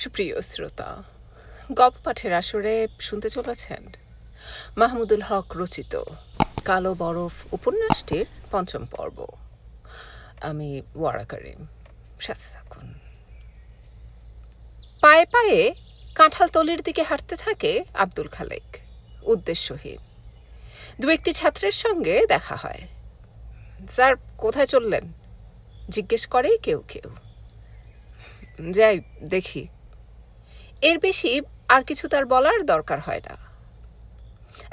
সুপ্রিয় শ্রোতা, গল্প পাঠের আসরে শুনতে চলেছেন মাহমুদুল হক রচিত কালো বরফ উপন্যাসটির ৫ম পর্ব। আমি ওয়ারা করিম, সাথে থাকুন। পায়ে পায়ে কাঁঠালতলির দিকে হাঁটতে থাকে আব্দুল খালেক, উদ্দেশ্যহীন। দু একটি ছাত্রের সঙ্গে দেখা হয়। স্যার, কোথায় চললেন জিজ্ঞেস করে কেউ কেউ। যাই দেখি। এর বেশি আর কিছু তার বলার দরকার হয় না।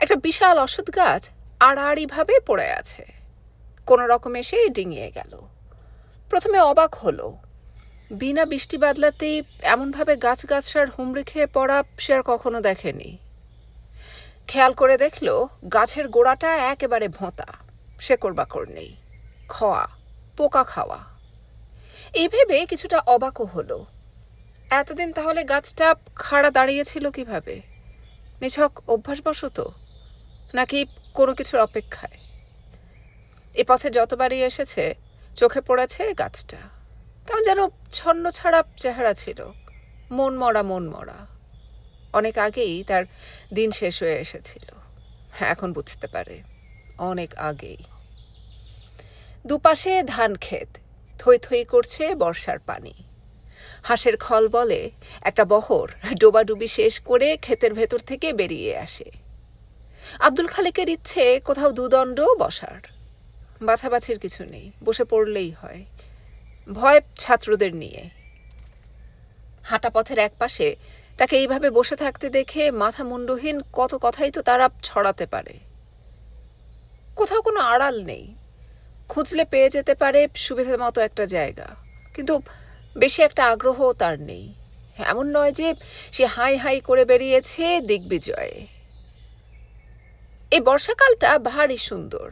একটা বিশাল অশ্বত্থ গাছ আড়াআড়িভাবে পড়ে আছে। কোনো রকমে সে ডিঙিয়ে গেল। প্রথমে অবাক হলো, বিনা বৃষ্টি বাদলাতেই এমনভাবে গাছগাছড়ার হুমড়ি খেয়ে পড়া সে আর কখনো দেখেনি। খেয়াল করে দেখল গাছের গোড়াটা একেবারে ভোঁতা, শেকড় বাকড় নেই, খোয়া, পোকা খাওয়া। এই ভেবে কিছুটা অবাকও হলো। এতদিন তাহলে গাছটা খাড়া দাঁড়িয়েছিল কিভাবে? নিছক অভ্যাসবশত, নাকি কোনো কিছুর অপেক্ষায়? এ পথে যতবারই এসেছে চোখে পড়েছে গাছটা। কেমন যেন ছন্ন ছাড়া চেহারা ছিল, মন মরা। অনেক আগেই তার দিন শেষ হয়ে এসেছিল। এখন বুঝতে পারে, অনেক আগেই। দুপাশে ধান ক্ষেত, থই থই করছে বর্ষার পানি। হাঁসের খল বলে একটা বহর ডোবাডুবি শেষ করে ক্ষেতের ভেতর থেকে বেরিয়ে আসে। আব্দুল খালেকের ইচ্ছে কোথাও দুদণ্ড বসার। বাছাবাছির কিছু নেই, বসে পড়লেই হয়। ভয় ছাত্রদের নিয়ে। হাঁটা পথের এক পাশে তাকে এইভাবে বসে থাকতে দেখে মাথা মুন্ডহীন কত কথাই তো তারা ছড়াতে পারে। কোথাও কোনো আড়াল নেই, খুঁজলে পেয়ে যেতে পারে সুবিধা মতো একটা জায়গা, কিন্তু বেশি একটা আগ্রহও তার নেই। এমন নয় যে সে হাই হাই করে বেরিয়েছে দিগ্বিজয়ে। এই বর্ষাকালটা ভারী সুন্দর।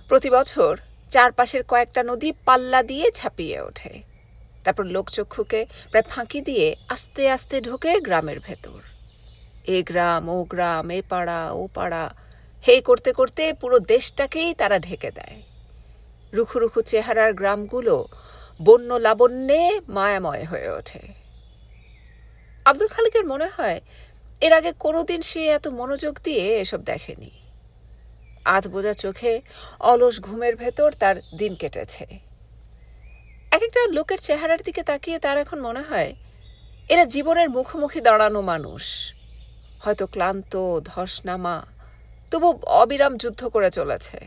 প্রতি বছর চারপাশের কয়েকটা নদী পাল্লা দিয়ে ছাপিয়ে ওঠে, তারপর লোকচক্ষুকে প্রায় ফাঁকি দিয়ে আস্তে আস্তে ঢোকে গ্রামের ভেতর। এ গ্রাম ও গ্রাম, এ পাড়া ও পাড়া, হে করতে করতে পুরো দেশটাকেই তারা ঢেকে দেয়। রুখু রুখু চেহারার গ্রামগুলো বন্য লাবণ্যে মায়াময় হয়ে ওঠে। আব্দুল খালেকের মনে হয় এর আগে কোনোদিন সে এত মনোযোগ দিয়ে এসব দেখেনি। আধ বোঝা চোখে অলস ঘুমের ভেতর তার দিন কেটেছে। এক একটা লোকের চেহারার দিকে তাকিয়ে তার এখন মনে হয় এরা জীবনের মুখোমুখি দাঁড়ানো মানুষ, হয়তো ক্লান্ত, ধসনামা, তবু অবিরাম যুদ্ধ করে চলেছে।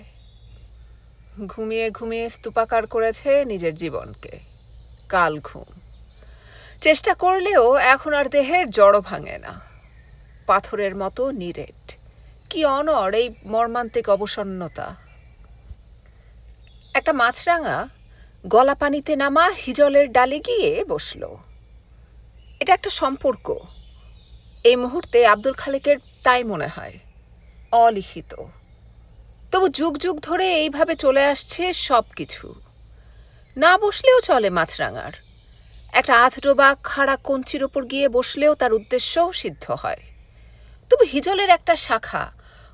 ঘুমিয়ে ঘুমিয়ে স্তূপাকার করেছে নিজের জীবনকে। কাল ঘুম। চেষ্টা করলেও এখন আর দেহের জড় ভাঙে না। পাথরের মতো নিরেট। কি অনড় এই মর্মান্তিক অবসন্নতা। একটা মাছরাঙা গলা পানিতে নামা হিজলের ডালে গিয়ে বসল। এটা একটা সম্পর্ক। এই মুহূর্তে আব্দুল খালেকের তাই মনে হয়, অলিখিত। তবু যুগ যুগ ধরে এইভাবে চলে আসছে সব কিছু। না বসলেও চলে মাছরাঙার। একটা আধডোবা খাড়া কঞ্চির ওপর গিয়ে বসলেও তার উদ্দেশ্য সিদ্ধ হয়। তবু হিজলের একটা শাখা,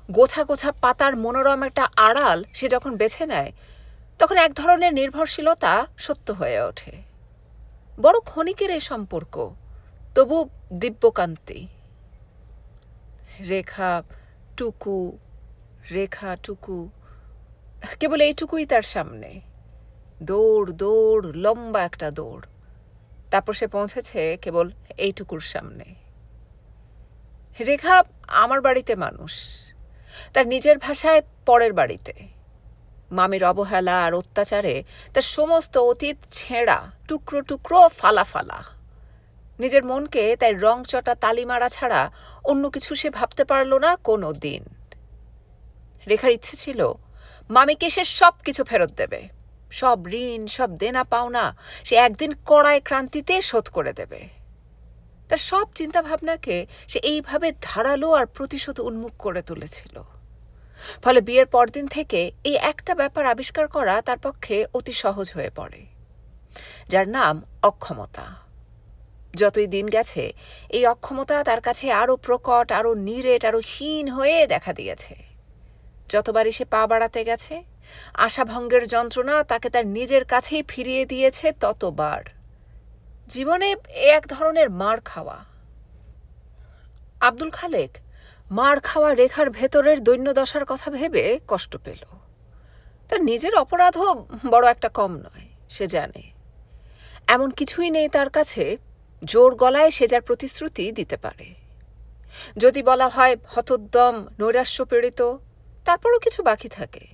গোছা গোছা পাতার মনোরম একটা আড়াল সে যখন বেছে নেয়, তখন এক ধরনের নির্ভরশীলতা সত্য হয়ে ওঠে। বড় ক্ষণিকের এই সম্পর্ক, তবু দিব্যকান্তি। রেখা টুকু, কেবল এইটুকুই তার সামনে। দৌড় দৌড়, লম্বা একটা দৌড়। তারপর সে পৌঁছেছে কেবল এইটুকুর সামনে। রেখা আমার বাড়িতে মানুষ, তার নিজের ভাষায় পরের বাড়িতে। মামির অবহেলা আর অত্যাচারে তার সমস্ত অতীত ছেঁড়া, টুকরো টুকরো, ফালা ফালা। নিজের মনকে তাই রংচটা তালি মারা ছাড়া অন্য কিছু সে ভাবতে পারল না কোনো দিন। রেখার ইচ্ছে ছিল মামিকে সে সব কিছু ফেরত দেবে। সব ঋণ, সব দেনা পাওনা সে একদিন কড়ায় ক্রান্তিতে শোধ করে দেবে। তার সব চিন্তাভাবনাকে সে এইভাবে ধারালো আর প্রতিশোধ উন্মুখ করে তুলেছিল। ফলে বিয়ের পরদিন থেকে এই একটা ব্যাপার আবিষ্কার করা তার পক্ষে অতি সহজ হয়ে পড়ে, যার নাম অক্ষমতা। যতই দিন গেছে এই অক্ষমতা তার কাছে আরও প্রকট, আরও নিরেট, আরও হীন হয়ে দেখা দিয়েছে। যতবারই সে পা বাড়াতে গেছে, আশাভঙ্গের যন্ত্রণা তাকে তার নিজের কাছেই ফিরিয়ে দিয়েছে ততবার। জীবনে এক ধরনের মার খাওয়া। আব্দুল খালেক মার খাওয়া রেখার ভেতরের দৈন্যদশার কথা ভেবে কষ্ট পেল। তার নিজের অপরাধও বড় একটা কম নয়, সে জানে। এমন কিছুই নেই তার কাছে জোর গলায় সে যার প্রতিশ্রুতি দিতে পারে। যদি বলা হয় হতোদ্যম, নৈরাশ্যপীড়িত, তারপরও কিছু বাকি থাকে।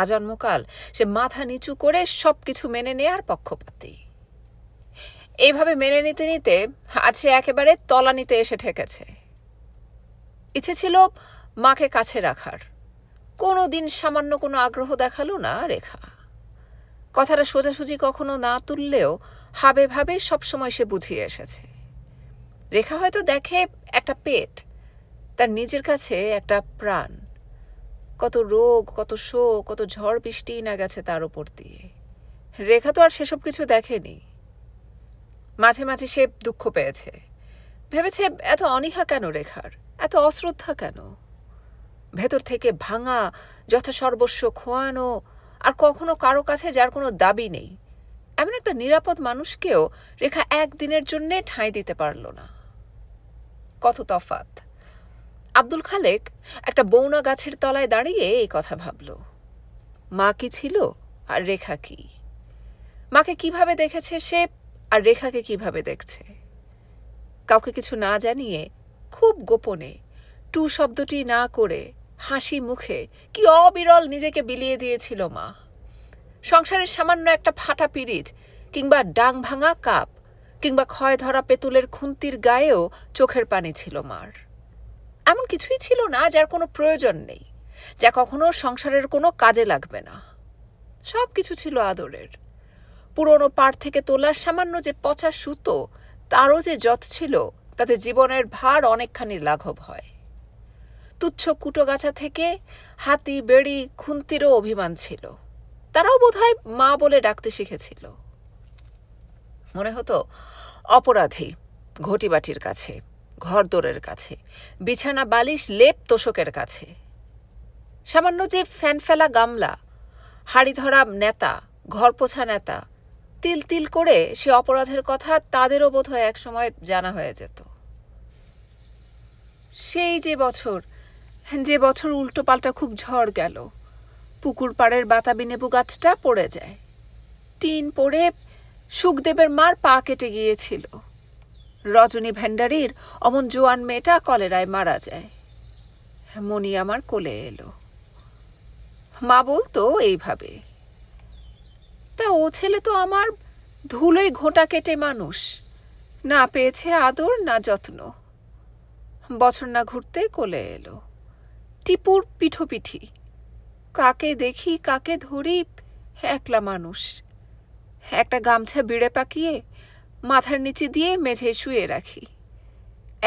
আজন্মকাল সে মাথা নিচু করে সব কিছু মেনে নেয়ার পক্ষপাতী। এইভাবে মেনে নিতে নিতে আজ সে একেবারে তলানিতে এসে ঠেকেছে। ইচ্ছে ছিল মাকে কাছে রাখার, কোনো দিন সামান্য কোনো আগ্রহ দেখালো না রেখা। কথাটা সোজাসুজি কখনো না তুললেও হাবে ভাবে সবসময় সে বুঝিয়ে এসেছে। রেখা হয়তো দেখে একটা পেট, তার নিজের কাছে একটা প্রাণ। কত রোগ, কত শোক, কত ঝড় বৃষ্টি না গেছে তার ওপর দিয়ে। রেখা তো আর সেসব কিছু দেখেনি। মাঝে মাঝে সে দুঃখ পেয়েছে, ভেবেছে এত অনীহা কেন রেখার, এত অশ্রদ্ধা কেন। ভেতর থেকে ভাঙা, যথাসর্বস্ব খোয়ানো, আর কখনো কারো কাছে যার কোনো দাবি নেই, এমন একটা নিরাপদ মানুষকেও রেখা একদিনের জন্যে ঠাঁই দিতে পারল না। কত তফাৎ! আব্দুল খালেক একটা বৌনা গাছের তলায় দাঁড়িয়ে এই কথা ভাবল। মা কি ছিল আর রেখা কি? মাকে কিভাবে দেখেছে সে, আর রেখাকে কিভাবে দেখছে। কাউকে কিছু না জানিয়ে, খুব গোপনে, টু শব্দটি না করে, হাসি মুখে কি অবিরল নিজেকে বিলিয়ে দিয়েছিল মা। সংসারের সামান্য একটা ফাটা পিরিচ, কিংবা ডাং ভাঙা কাপ, কিংবা ক্ষয় ধরা পেতুলের খুন্তির গায়েও চোখের পানি ছিল মার। এমন কিছুই ছিল না যার কোনো প্রয়োজন নেই, যা কখনো সংসারের কোনো কাজে লাগবে না। সব কিছু ছিল আদরের। পুরনো পাড় থেকে তোলার সামান্য যে পচা সুতো, তারও যে যত ছিল, তাতে জীবনের ভার অনেকখানি লাঘব হয়। তুচ্ছ কুটোগাছা থেকে হাতি, বেড়ি, খুন্তিরও অভিমান ছিল। তারাও বোধহয় মা বলে ডাকতে শিখেছিল। মনে হতো অপরাধী ঘটিবাটির কাছে, ঘরদোরের কাছে, বিছানা বালিশ লেপ তোষকের কাছে। সামান্য যে ফ্যান ফেলা গামলা, হাড়ি ধরা নেতা, ঘর পোছা নেতা, তিল তিল করে সে অপরাধের কথা তাদেরও বোধহয় একসময় জানা হয়ে যেত। সেই যে বছর উল্টো পাল্টা খুব ঝড় গেল, পুকুর পাড়ের বাতাবি নেবু গাছটা পড়ে যায়, টিন পড়ে সুখদেবের মার পা কেটে গিয়েছিল, রজনী ভ্যান্ডারির অমন জোয়ান মেয়েটা কলেরায় মারা যায়, মনি আমার কোলে এলো। মা বলতো এইভাবে, তা ও ছেলে তো আমার ধুলোয় ঘোঁটা কেটে মানুষ, না পেয়েছে আদর না যত্ন। বছর না ঘুরতে কোলে এলো, টিপুর পিঠোপিঠি। কাকে দেখি কাকে ধরি, একলা মানুষ। একটা গামছা বিড়ে পাকিয়ে মাথার নিচে দিয়ে মেঝে শুয়ে রাখি।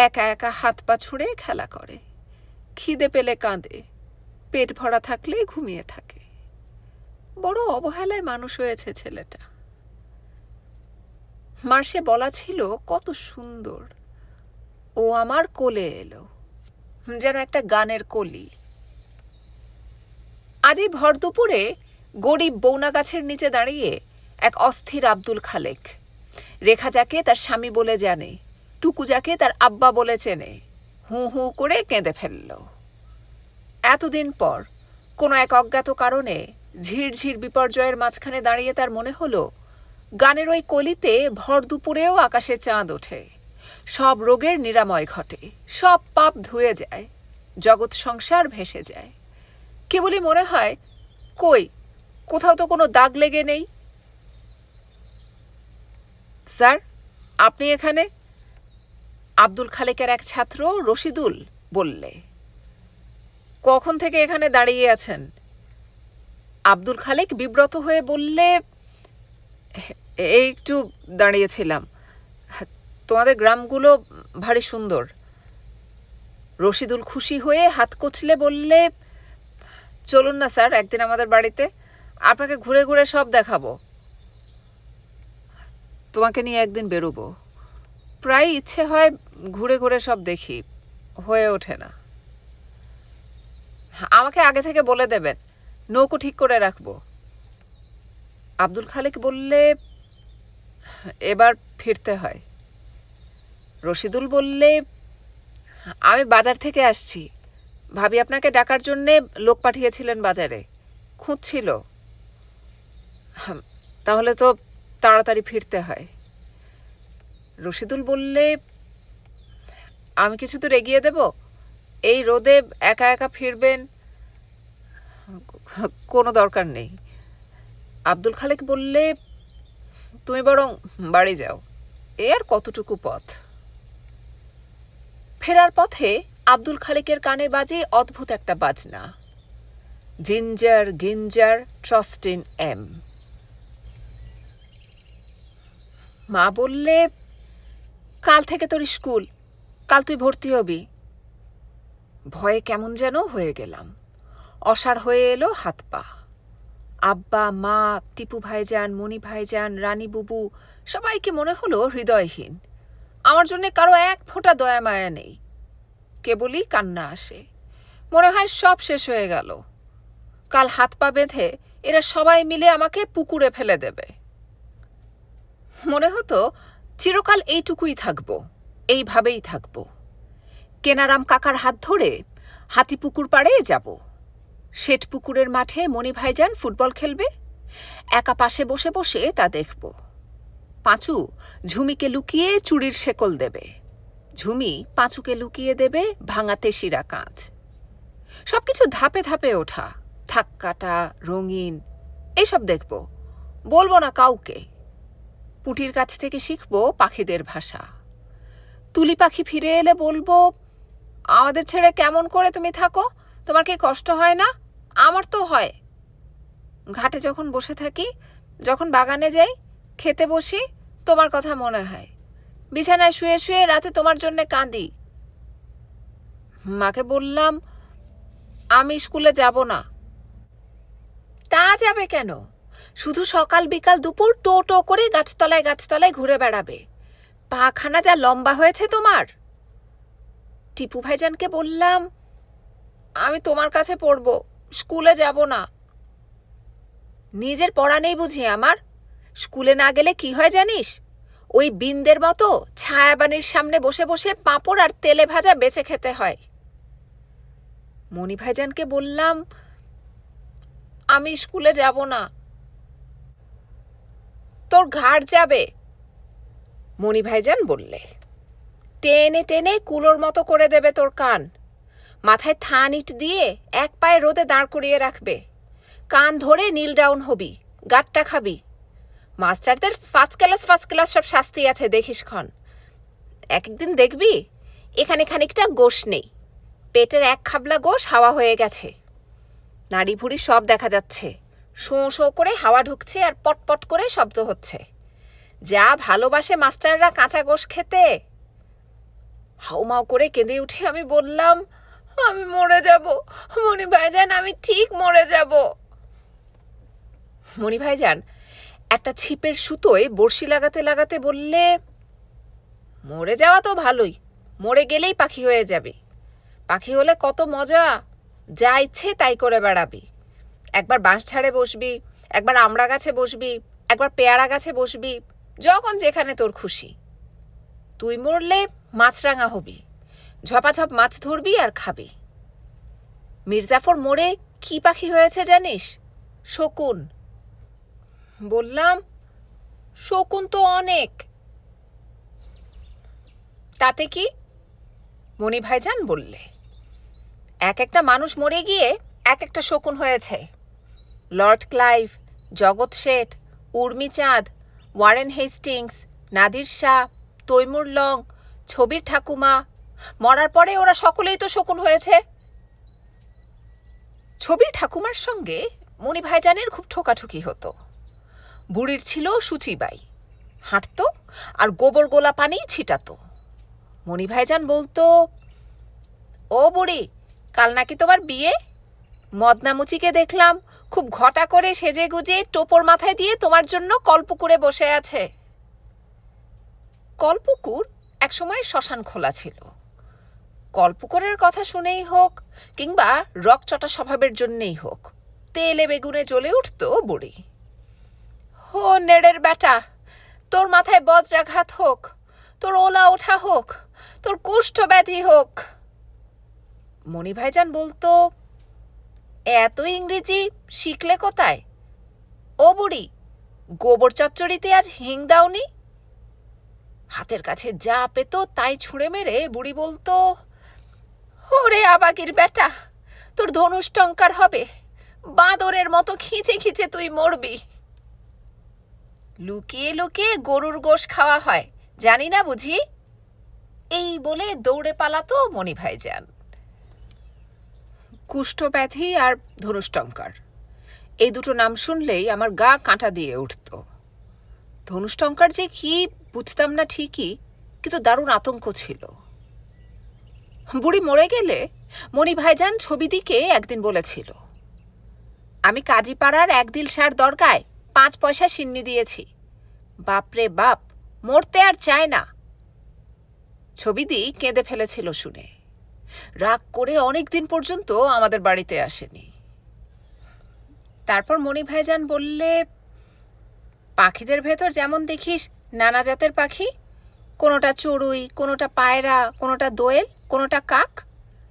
একা একা হাত পা ছুঁড়ে খেলা করে, খিদে পেলে কাঁদে, পেট ভরা থাকলে ঘুমিয়ে থাকে। বড় অবহেলায় মানুষ হয়েছে ছেলেটা। মার সে বলা ছিল কত সুন্দর, ও আমার কোলে এলো, যেন একটা গানের কলি। আজ এই ভর দুপুরে গরিব বৌনা গাছের নিচে দাঁড়িয়ে এক অস্থির আব্দুল খালেক, রেখা যাকে তার স্বামী বলে জানে, টুকু যাকে তার আব্বা বলে চেনে, হু হু করে কেঁদে ফেলল। এতদিন পর কোনো এক অজ্ঞাত কারণে ঝিরঝির বিপর্যয়ের মাঝখানে দাঁড়িয়ে তার মনে হলো, গানের ওই কলিতে ভর দুপুরেও আকাশে চাঁদ ওঠে, সব রোগের নিরাময় ঘটে, সব পাপ ধুয়ে যায়, জগৎ সংসার ভেসে যায়। কেবলই মনে হয়, কই, কোথাও তো কোনো দাগ লেগে নেই। স্যার, আপনি এখানে? আব্দুল খালেকের এক ছাত্র রশিদুল বললে। কখন থেকে এখানে দাঁড়িয়ে আছেন? আব্দুল খালেক বিব্রত হয়ে বললে, এই একটু দাঁড়িয়েছিলাম, তোমাদের গ্রামগুলো ভারী সুন্দর। রশিদুল খুশি হয়ে হাত কচলে বললে, চলুন না স্যার একদিন আমাদের বাড়িতে, আপনাকে ঘুরে ঘুরে সব দেখাবো। তোমাকে নিয়ে একদিন বেরোবো। প্রায় ইচ্ছে হয় ঘুরে ঘুরে সব দেখি, হয়ে ওঠে না। আমাকে আগে থেকে বলে দেবেন, নৌকো ঠিক করে রাখবো। আব্দুল খালেক বললে, এবার ফিরতে হয়। রশিদুল বললে, আমি বাজার থেকে আসছি, ভাবি আপনাকে ডাকার জন্যে লোক পাঠিয়েছিলেন বাজারে, খুঁজছিল। তাহলে তো তাড়াতাড়ি ফিরতে হয়। রশিদুল বললে, আমি কিছু দূর এগিয়ে দেব? এই রোদে একা একা ফিরবেন? কোনো দরকার নেই। আব্দুল খালেক বললে, তুমি বরং বাড়ি যাও, এ আর কতটুকু পথ। ফেরার পথে আব্দুল খালেকের কানে বাজে অদ্ভুত একটা বাজনা, জিঞ্জার গিঞ্জার ট্রাস্ট ইন এম। মা বললে, কাল থেকে তোর স্কুল, কাল তুই ভর্তি হবি। ভয়ে কেমন যেন হয়ে গেলাম, অসাড় হয়ে এলো হাত পা। আব্বা, মা, টিপু ভাইজান, মণি ভাইজান, রানী বুবু সবাইকে মনে হলো হৃদয়হীন। আমার জন্যে কারো এক ফোঁটা দয়া মায়া নেই, কেবলই কান্না আসে। মনে হয় সব শেষ হয়ে গেল। কাল হাত পা বেঁধে এরা সবাই মিলে আমাকে পুকুরে ফেলে দেবে। মনে হতো চিরকাল এইটুকুই থাকবো, এইভাবেই থাকবো। কেনারাম কাকার হাত ধরে হাতিপুকুর পাড়ে যাব। শেঠ পুকুরের মাঠে মণি ভাইজান ফুটবল খেলবে, একা পাশে বসে বসে তা দেখব। পাঁচু ঝুমিকে লুকিয়ে চুড়ির শেকল দেবে, ঝুমি পাঁচুকে লুকিয়ে দেবে ভাঙাতে শিরা কাঁচ। সবকিছু ধাপে ধাপে ওঠা, থাক কাটা, রঙিন, এইসব দেখব, বলবো না কাউকে। পুটির কাছ থেকে শিখব পাখিদের ভাষা। তুলি পাখি ফিরে এলে বলবো, আমাদের ছেড়ে কেমন করে তুমি থাকো, তোমার কি কষ্ট হয় না? আমার তো হয়। ঘাটে যখন বসে থাকি, যখন বাগানে যাই, খেতে বসি, তোমার কথা মনে হয়। বিছানায় শুয়ে শুয়ে রাতে তোমার জন্যে কাঁদি। মাকে বললাম, আমি স্কুলে যাব না। তা যাবে কেন? শুধু সকাল বিকাল দুপুর টো টো করে গাছতলায় গাছতলায় ঘুরে বেড়াবে। পাখানা যা লম্বা হয়েছে তোমার। টিপু ভাইজানকে বললাম, আমি তোমার কাছে পড়ব, স্কুলে যাব না। নিজের পড়া নেই বুঝি আমার? স্কুলে না গেলে কি হয় জানিস? ওই বিন্দের মতো ছায়াবানির সামনে বসে বসে পাঁপড় আর তেলে ভাজা বেঁচে খেতে হয়। মণি ভাইজানকে বললাম, আমি স্কুলে যাব না। তোর ঘাড় যাবে, মণি ভাইজান বললে। টেনে টেনে কুলোর মতো করে দেবে তোর কান। মাথায় থান ইট দিয়ে এক পায়ে রোদে দাঁড় করিয়ে রাখবে। কান ধরে নীল ডাউন হবি, গাঁটটা খাবি। মাস্টারদের ফার্স্ট ক্লাস সব শাস্তি আছে, দেখিস ক্ষণ। একদিন দেখবি এখানে খানিকটা গোশ নেই, পেটের এক খাবলা গোশ হাওয়া হয়ে গেছে। নাড়ি ভুড়ি সব দেখা যাচ্ছে, শোঁ শোঁ করে হাওয়া ঢুকছে আর পটপট করে শব্দ হচ্ছে। যা ভালোবাসে মাস্টাররা কাঁচা গোশ খেতে। হাউমাউ করে কেঁদে উঠে আমি বললাম, আমি মরে যাব মণি ভাইজান, আমি ঠিক মরে যাব। মণি ভাইজান একটা ছিপের সুতোয় বড়শি লাগাতে লাগাতে বললে, মরে যাওয়া তো ভালোই, মরে গেলেই পাখি হয়ে যাবি। পাখি হলে কত মজা, যা ইচ্ছে তাই করে বেড়াবি। একবার বাঁশ ঝাড়ে বসবি, একবার আমড়া গাছে বসবি, একবার পেয়ারা গাছে বসবি, যখন যেখানে তোর খুশি। তুই মরলে মাছরাঙা হবি, ঝপাঝপ মাছ ধরবি আর খাবি। মির্জাফর মরে কি পাখি হয়েছে জানিস? শকুন। বললাম, শকুন তো অনেক। তাতে কি? মণি ভাইজান বললে, এক একটা মানুষ মরে গিয়ে এক একটা শকুন হয়েছে। Lord Clive, Jagat Seth, Umichand, Warren Hastings, Nadir Shah, Timur Lang, ছবির ঠাকুমা, মরার পরে ওরা সকলেই তো শকুন হয়েছে। ছবির ঠাকুমার সঙ্গে মণি ভাইজানের খুব ঠোকাঠুকি হতো। বুড়ির ছিল সুচিবাই, হাঁটত আর গোবর গোলা পানি ছিটাতো। মণি ভাইজান বলতো, ও বুড়ি, কাল নাকি তোমার বিয়ে? মদনামুচিকে দেখলাম খুব ঘটা করে সেজে গুজে টোপর মাথায় দিয়ে তোমার জন্য কলপুকুরে বসে আছে। কলপুকুর একসময় শ্মশান খোলা ছিল। কলপুকুরের কথা শুনেই হোক কিংবা রকচটা স্বভাবের জন্যেই হোক, তেলে বেগুনে জ্বলে উঠত বুড়ি। হো নেড়ের বেটা, তোর মাথায় বজ্রাঘাত হোক, তোর ওলা ওঠা হোক, তোর কুষ্ঠ ব্যাধি হোক। মণি ভাইজান বলতো, এত ইংরেজি শিখলে কোথায়? ও বুড়ি, গোবর চচ্চড়িতে আজ হিং দাওনি? হাতের কাছে যা পেত তাই ছুঁড়ে মেরে বুড়ি বলতো, ওরে আবাগির বেটা, তোর ধনুষ টঙ্কার হবে, বাঁদরের মতো খিঁচে খিঁচে তুই মরবি। লুকিয়ে লুকিয়ে গরুর গোশ খাওয়া হয়, জানি না বুঝি? এই বলে দৌড়ে পালাতো মণি ভাইজান। কুষ্ঠব্যাধি আর ধনুষ্টঙ্কার, এই দুটো নাম শুনলেই আমার গা কাঁটা দিয়ে উঠত। ধনুষ্টঙ্কার যে কি বুঝতাম না ঠিকই, কিন্তু দারুণ আতঙ্ক ছিল। বুড়ি মরে গেলে মণি ভাইজান ছবি দিকে একদিন বলেছিল, আমি কাজীপাড়ার একদিল সার দরগায় 5 পয়সা সিন্নি দিয়েছি, বাপরে বাপ, মরতে আর চায় না। ছবিদি কেঁদে ফেলেছিল শুনে, রাগ করে অনেক দিন পর্যন্ত আমাদের বাড়িতে আসেনি। তারপর মণি ভাইজান বললে, পাখিদের ভেতর যেমন দেখিস নানা জাতের পাখি, কোনোটা চড়ুই, কোনোটা পায়রা, কোনোটা দোয়েল, কোনোটা কাক,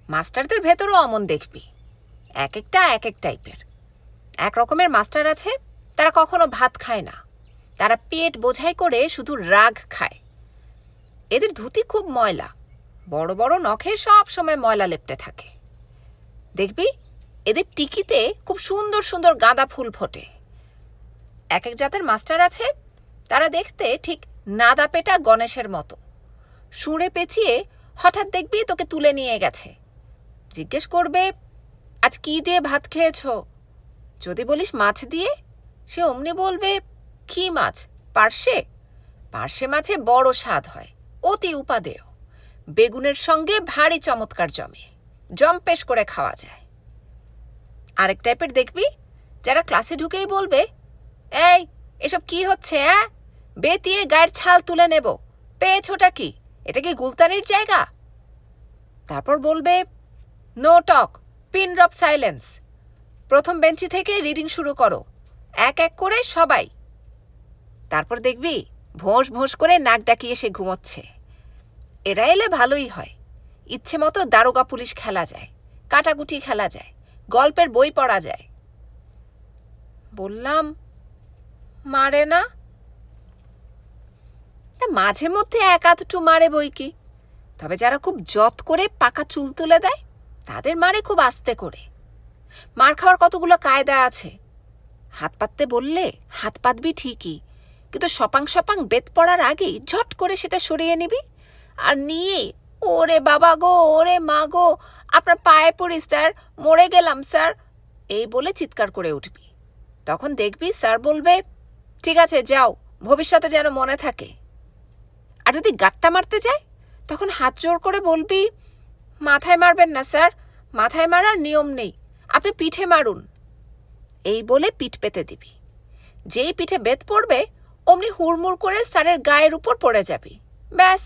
মাস্টারদের ভেতরও অমন দেখবি, এক একটা এক এক টাইপের। এক রকমের মাস্টার আছে, তারা কখনো ভাত খায় না, তারা পেট বোঝাই করে শুধু রাগ খায়। এদের ধুতি খুব ময়লা, বড় বড় নখে সব সময় ময়লা লেপটে থাকে। দেখবি এদের টিকিতে খুব সুন্দর সুন্দর গাঁদা ফুল ফোটে। এক এক জাতের মাস্টার আছে, তারা দেখতে ঠিক নাদা পেটা গণেশের মতো, সুঁড়ে পেঁচিয়ে হঠাৎ দেখবি তোকে তুলে নিয়ে গেছে। জিজ্ঞেস করবে, আজ কি দিয়ে ভাত খেয়েছ? যদি বলিস মাছ দিয়ে, সে অমনি বলবে, কি মাছ? পার্শে? পার্শে মাছে বড় স্বাদ হয়, অতি উপাদেয়, বেগুনের সঙ্গে ভারী চমৎকার জমে, জম্পেশ করে খাওয়া যায়। আরেক টাইপের দেখবি যারা ক্লাসে ঢুকেই বলবে, এই এসব কি হচ্ছে? বেতিয়ে গায়ের ছাল তুলে নেব, পেয়েছোটা কি? এটা কি গুলতানির জায়গা? তারপর বলবে, no talk, pin drop silence, প্রথম বেঞ্চি থেকে রিডিং শুরু করো, এক এক করে সবাই। তারপর দেখবি ভোঁস ভোঁস করে নাক ডাকিয়ে সে ঘুমোচ্ছে। এরা এলে ভালোই হয়, ইচ্ছে মতো দারোগা পুলিশ খেলা যায়, কাটাকুটি খেলা যায়, গল্পের বই পড়া যায়। বললাম, মারে না? মাঝে মধ্যে এক আধটু মারে বই কি, তবে যারা খুব যত করে পাকা চুল তুলে দেয় তাদের মারে খুব আস্তে করে। মার খাওয়ার কতগুলো কায়দা আছে। হাত পাততে বললে হাত পাতবি ঠিকই, কিন্তু সপাং সপাং বেত পড়ার আগেই ঝট করে সেটা সরিয়ে নিবি, আর নিয়ে, ওরে বাবা গো, ওরে মা গো, আপনার পায়ে পড়ি স্যার, মরে গেলাম স্যার, এই বলে চিৎকার করে উঠবি। তখন দেখবি স্যার বলবে, ঠিক আছে যাও, ভবিষ্যতে যেন মনে থাকে। আর যদি গাঁটটা মারতে যায়, তখন হাত জোর করে বলবি, মাথায় মারবেন না স্যার, মাথায় মারার নিয়ম নেই, আপনি পিঠে মারুন। এই বলে পিঠ পেতে দিবি। যেই পিঠে বেত পড়বে অমনি হুড়মুড় করে স্যারের গায়ের উপর পড়ে যাবি, ব্যাস।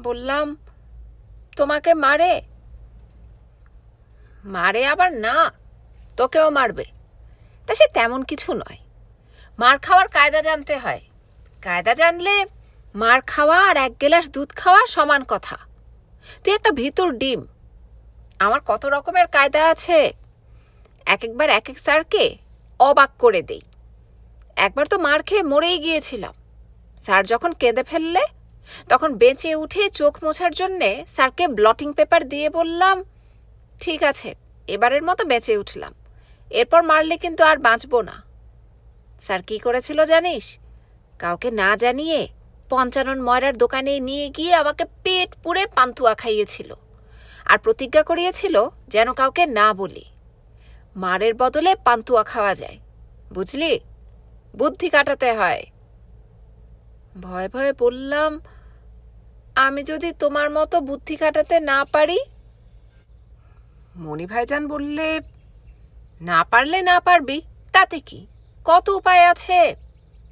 বললাম, তোমাকে মারে? মারে আবার না, তোকেও মারবে। তা সে তেমন কিছু নয়, মার খাওয়ার কায়দা জানতে হয়। কায়দা জানলে মার খাওয়া আর 1 গ্লাস দুধ খাওয়া সমান কথা। তুই একটা ভিতর ডিম। আমার কত রকমের কায়দা আছে, এক একবার এক এক স্যারকে অবাক করে দেই। একবার তো মার খেয়ে মরেই গিয়েছিলাম। স্যার যখন কেঁদে ফেললে, তখন বেঁচে উঠে চোখ মোছার জন্যে স্যারকে ব্লটিং পেপার দিয়ে বললাম, ঠিক আছে এবারের মতো বেঁচে উঠলাম, এরপর মারলে কিন্তু আর বাঁচব না। স্যার কি করেছিল জানিস? কাউকে না জানিয়ে পঞ্চানন ময়রার দোকানে নিয়ে গিয়ে আমাকে পেট পুড়ে পান্তুয়া খাইয়েছিল, আর প্রতিজ্ঞা করিয়েছিল যেন কাউকে না বলি। মারের বদলে পান্তুয়া খাওয়া যায়, বুঝলি? বুদ্ধি কাটাতে হয়। ভয়ে ভয়ে বললাম, আমি যদি তোমার মতো বুদ্ধি কাটাতে না পারি? মণি ভাইজান বললে, না পারলে না পারবি, তাতে কি, কত উপায় আছে,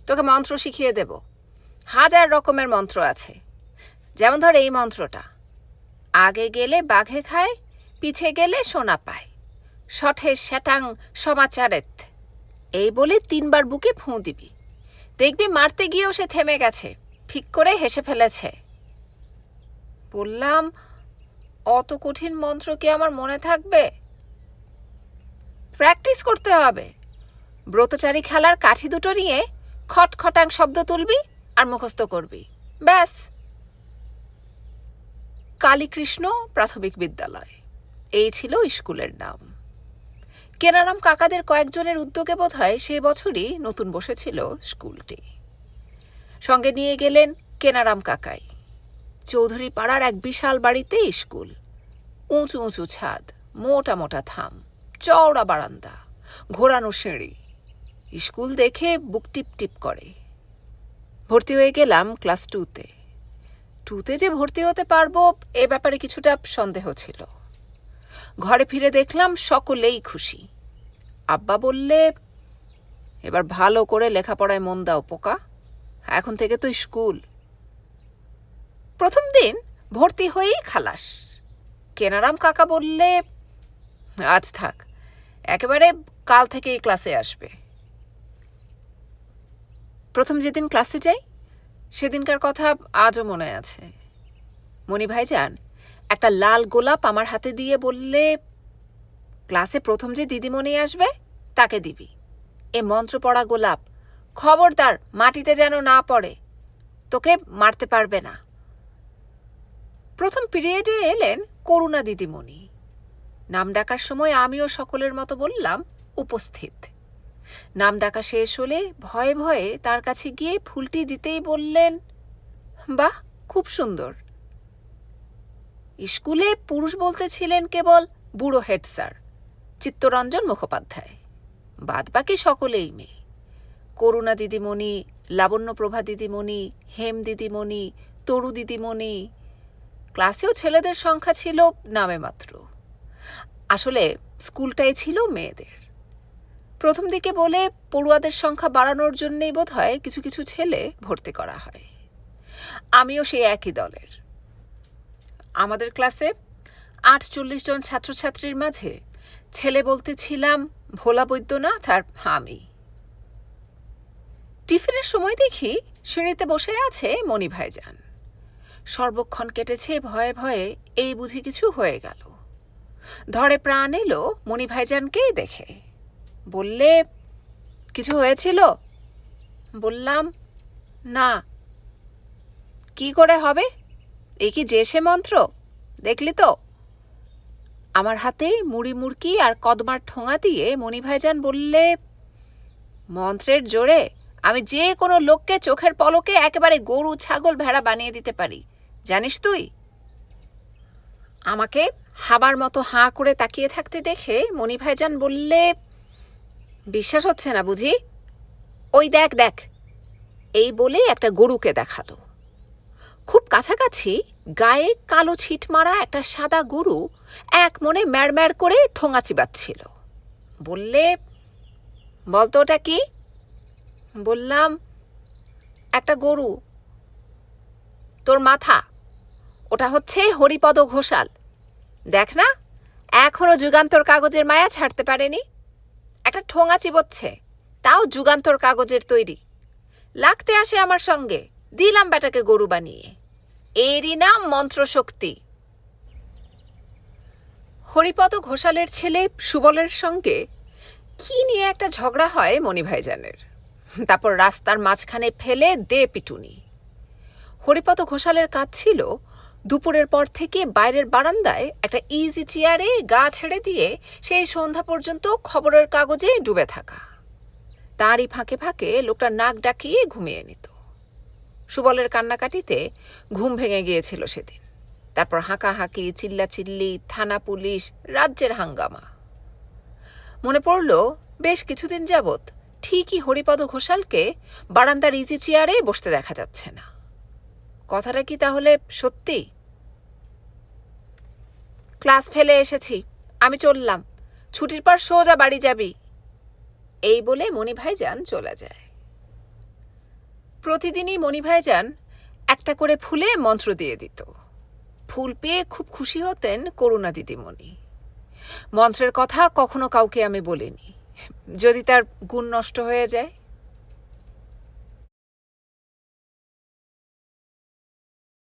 তোকে মন্ত্র শিখিয়ে দেব। 1000 রকমের মন্ত্র আছে। যেমন ধর এই মন্ত্রটা, আগে গেলে বাঘে খায়, পিছে গেলে সোনা পায়, শঠে শ্যাটাং সমাচারেত। এই বলে 3 বার বুকে ফুঁ দিবি। দেখবি মারতে গিয়েও সে থেমে গেছে, ফিক করে হেসে ফেলেছে। বললাম, অত কঠিন মন্ত্র কি আমার মনে থাকবে? প্র্যাকটিস করতে হবে। ব্রতচারী খেলার কাঠি দুটো নিয়ে খটখটাং শব্দ তুলবি আর মুখস্থ করবি, ব্যাস। কালীকৃষ্ণ প্রাথমিক বিদ্যালয়, এই ছিল স্কুলের নাম। কেনারাম কাকাদের কয়েকজনের উদ্যোগে বোধহয় সে বছরই নতুন বসেছিল স্কুলটি। সঙ্গে নিয়ে গেলেন কেনারাম কাকাই। চৌধুরী পাড়ার এক বিশাল বাড়িতে স্কুল, উঁচু উঁচু ছাদ, মোটা মোটা থাম, চওড়া বারান্দা, ঘোরানো সিঁড়ি। স্কুল দেখে বুক টিপ টিপ করে। ভর্তি হয়ে গেলাম ক্লাস 2-তে। 2-তে যে ভর্তি হতে পারবো এ ব্যাপারে কিছুটা সন্দেহ ছিল। ঘরে ফিরে দেখলাম সকলেই খুশি। আব্বা বললে, এবার ভালো করে লেখাপড়ায় মন দাও পোকা, এখন থেকে তো স্কুল। প্রথম দিন ভর্তি হয়েই খালাস। কেনারাম কাকা বললে, আজ থাক, একেবারে কাল থেকেই ক্লাসে আসবে। প্রথম যেদিন ক্লাসে যাই সেদিনকার কথা আজও মনে আছে। মণি ভাইজান একটা লাল গোলাপ আমার হাতে দিয়ে বললে, ক্লাসে প্রথম যে দিদিমণি আসবে তাকে দিবি। এ মন্ত্র পড়া গোলাপ, খবরদার মাটিতে যেন না পড়ে, তোকে মারতে পারবে না। প্রথম পিরিয়ডে এলেন করুণা দিদিমণি। নাম ডাকার সময় আমিও সকলের মতো বললাম উপস্থিত। নাম ডাকা শেষ হলে ভয়ে ভয়ে তার কাছে গিয়ে ফুলটি দিতেই বললেন, বাহ, খুব সুন্দর। স্কুলে পুরুষ বলতে ছিলেন কেবল বুড়ো হেড স্যার চিত্তরঞ্জন মুখোপাধ্যায়, বাদবাকি সকলেই মেয়ে। করুণা দিদিমণি, লাবণ্যপ্রভা দিদিমণি, হেম দিদিমণি, তরু দিদিমণি। ক্লাসেও ছেলেদের সংখ্যা ছিল নামে মাত্র। আসলে স্কুলটাই ছিল মেয়েদের। প্রথম দিকে বলে পড়ুয়াদের সংখ্যা বাড়ানোর জন্যেই বোধহয় কিছু কিছু ছেলে ভর্তি করা হয়। আমিও সেই একই দলের। আমাদের ক্লাসে 48 জন ছাত্রছাত্রীর মাঝে ছেলে বলতে ছিলাম ভোলা বৈদ্যনাথ আর আমি। টিফিনের সময় দেখি সিঁড়িতে বসে আছে মণি ভাইজান। সর্বক্ষণ কেটেছে ভয়ে ভয়ে, এই বুঝি কিছু হয়ে গেল। ধরে প্রাণ এলো মণি ভাইজানকেই দেখে। বললে, কিছু হয়েছিল? বললাম, না। কি করে হবে, এ কি যে সে মন্ত্র, দেখলি তো? আমার হাতে মুড়ি মুড়কি আর কদমার ঠোঙা দিয়ে মণি ভাইজান বললে, মন্ত্রের জোরে আমি যে কোনো লোককে চোখের পলকে একেবারে গরু ছাগল ভেড়া বানিয়ে দিতে পারি, জানিস তুই? আমাকে হাবার মতো হাঁ করে তাকিয়ে থাকতে দেখে মণি ভাইজান বললে, বিশ্বাস হচ্ছে না বুঝি? ওই দেখ দেখ। এই বলে একটা গরুকে দেখালো। খুব কাছাকাছি গায়ে কালো ছিট মারা একটা সাদা গরু এক মনে ম্যাড় করে ঠোঙা চিবাচ্ছিল। বললে, বলতো ওটা কি? বললাম, একটা গরু। তোর মাথা, ওটা হচ্ছে হরিপদ ঘোষাল। দেখ না, এখনো যুগান্তর কাগজের মায়া ছাড়তে পারেনি। একটা ঠোঙা চিবোচ্ছে, তাও যুগান্তর কাগজের তৈরি। লাগতে আসে আমার সঙ্গে, দিলাম বেটাকে গরু বানিয়ে। এরই নাম মন্ত্রশক্তি। হরিপদ ঘোষালের ছেলে সুবলের সঙ্গে কি নিয়ে একটা ঝগড়া হয় মণি ভাইজানের। তারপর রাস্তার মাঝখানে ফেলে দে পিটুনি। হরিপদ ঘোষালের কাজ ছিল দুপুরের পর থেকে বাইরের বারান্দায় একটা ইজি চেয়ারে গা ছেড়ে দিয়ে সেই সন্ধ্যা পর্যন্ত খবরের কাগজে ডুবে থাকা। তারই ফাঁকে ফাঁকে লোকটা নাক ডাকিয়ে ঘুমিয়ে নিত। সুবলের কান্নাকাটিতে ঘুম ভেঙে গিয়েছিল সেদিন। তারপর হাঁকাহাঁকি, চিল্লাচিল্লি, থানা পুলিশ, রাজ্যের হাঙ্গামা। মনে পড়ল বেশ কিছুদিন যাবৎ ঠিকই হরিপদ ঘোষালকে বারান্দার ইজি চেয়ারে বসতে দেখা যাচ্ছে না। কথাটা কি তাহলে সত্যি? ক্লাস ফেলে এসেছি, আমি চললাম, ছুটির পর সোজা বাড়ি যাবি, এই বলে মণি ভাইজান চলে যায়। প্রতিদিনই মণি ভাইজান একটা করে ফুলে মন্ত্র দিয়ে দিত। ফুল পেয়ে খুব খুশি হতেন করুণা দিদিমণি। মন্ত্রের কথা কখনো কাউকে আমি বলিনি, যদি তার গুণ নষ্ট হয়ে যায়।